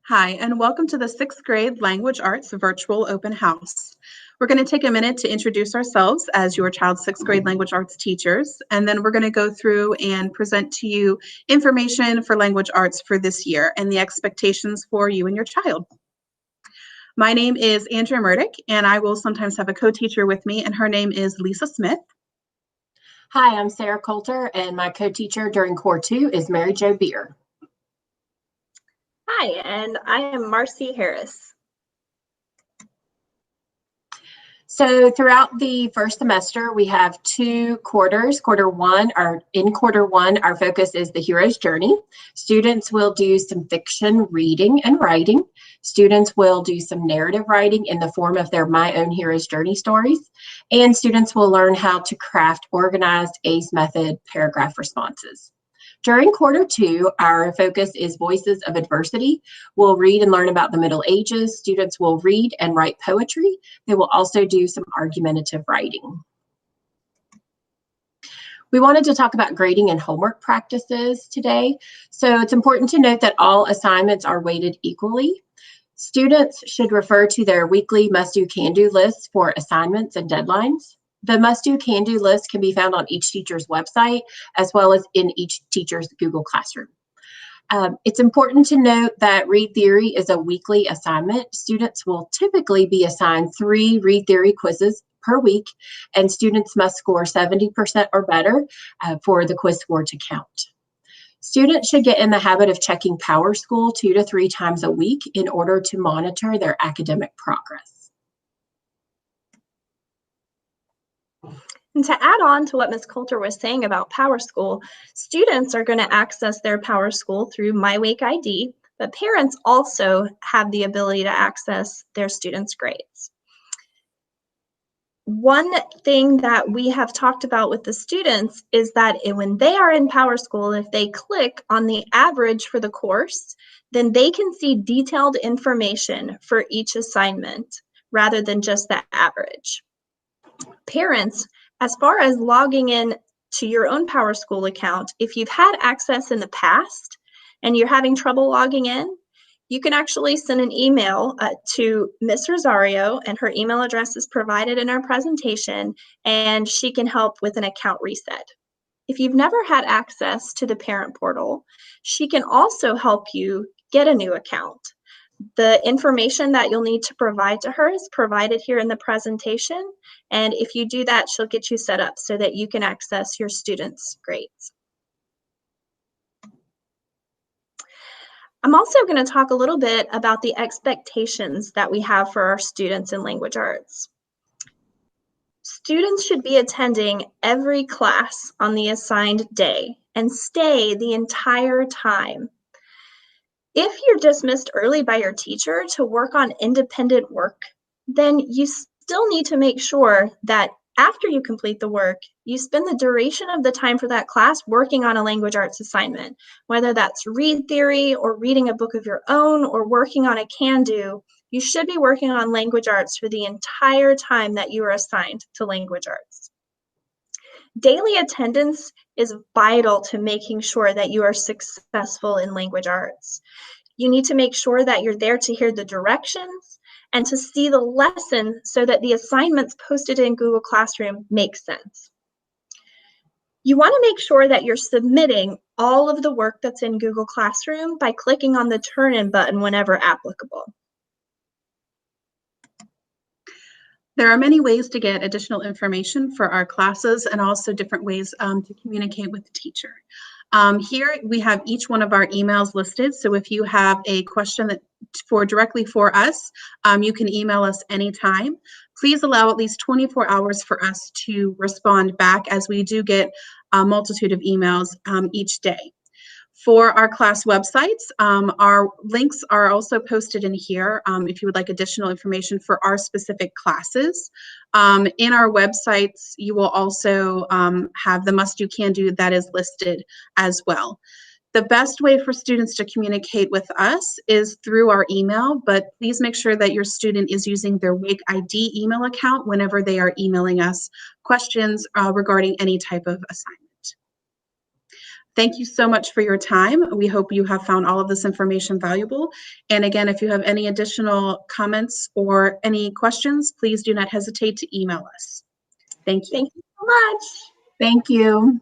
Hi, and welcome to the 6th grade Language Arts Virtual Open House. We're going to take a minute to introduce ourselves as your child's 6th grade language arts teachers, and then we're going to go through and present to you information for language arts for this year and the expectations for you and your child. My name is Andrea Murdick, and I will sometimes have a co-teacher with me, and her name is Lisa Smith. Hi, I'm Sarah Coulter, and my co-teacher during Core 2 is Mary Jo Beer. Hi, and I am Marcy Harris. So throughout the first semester, we have 2 quarters. In quarter one, our focus is the hero's journey. Students will do some fiction reading and writing. Students will do some narrative writing in the form of their My Own Hero's Journey stories. And students will learn how to craft organized ACE method paragraph responses. During quarter 2, our focus is Voices of Adversity. We'll read and learn about the Middle Ages. Students will read and write poetry. They will also do some argumentative writing. We wanted to talk about grading and homework practices today. So it's important to note that all assignments are weighted equally. Students should refer to their weekly must-do, can-do lists for assignments and deadlines. The must-do, can-do list can be found on each teacher's website, as well as in each teacher's Google Classroom. It's important to note that Read Theory is a weekly assignment. Students will typically be assigned 3 Read Theory quizzes per week, and students must score 70% or better for the quiz score to count. Students should get in the habit of checking PowerSchool 2 to 3 times a week in order to monitor their academic progress. And to add on to what Ms. Coulter was saying about PowerSchool, students are going to access their PowerSchool through MyWakeID, but parents also have the ability to access their students' grades. One thing that we have talked about with the students is that when they are in PowerSchool, if they click on the average for the course, then they can see detailed information for each assignment rather than just the average. Parents, as far as logging in to your own PowerSchool account, if you've had access in the past and you're having trouble logging in, you can actually send an email to Ms. Rosario, and her email address is provided in our presentation, and she can help with an account reset. If you've never had access to the parent portal, she can also help you get a new account. The information that you'll need to provide to her is provided here in the presentation, and if you do that, she'll get you set up so that you can access your students' grades. I'm also going to talk a little bit about the expectations that we have for our students in language arts. Students should be attending every class on the assigned day and stay the entire time. If you're dismissed early by your teacher to work on independent work, then you still need to make sure that after you complete the work, you spend the duration of the time for that class working on a language arts assignment, whether that's Read Theory or reading a book of your own or working on a can-do. You should be working on language arts for the entire time that you are assigned to language arts. Daily attendance is vital to making sure that you are successful in language arts. You need to make sure that you're there to hear the directions and to see the lesson so that the assignments posted in Google Classroom make sense. You want to make sure that you're submitting all of the work that's in Google Classroom by clicking on the Turn In button whenever applicable. There are many ways to get additional information for our classes and also different ways to communicate with the teacher. Here we have each one of our emails listed. So if you have a question directly for us, you can email us anytime. Please allow at least 24 hours for us to respond back, as we do get a multitude of emails each day. For our class websites, our links are also posted in here if you would like additional information for our specific classes. In our websites, you will also have the must-do, can-do that is listed as well. The best way for students to communicate with us is through our email, but please make sure that your student is using their WakeID email account whenever they are emailing us questions regarding any type of assignment. Thank you so much for your time. We hope you have found all of this information valuable. And again, if you have any additional comments or any questions, please do not hesitate to email us. Thank you. Thank you so much. Thank you.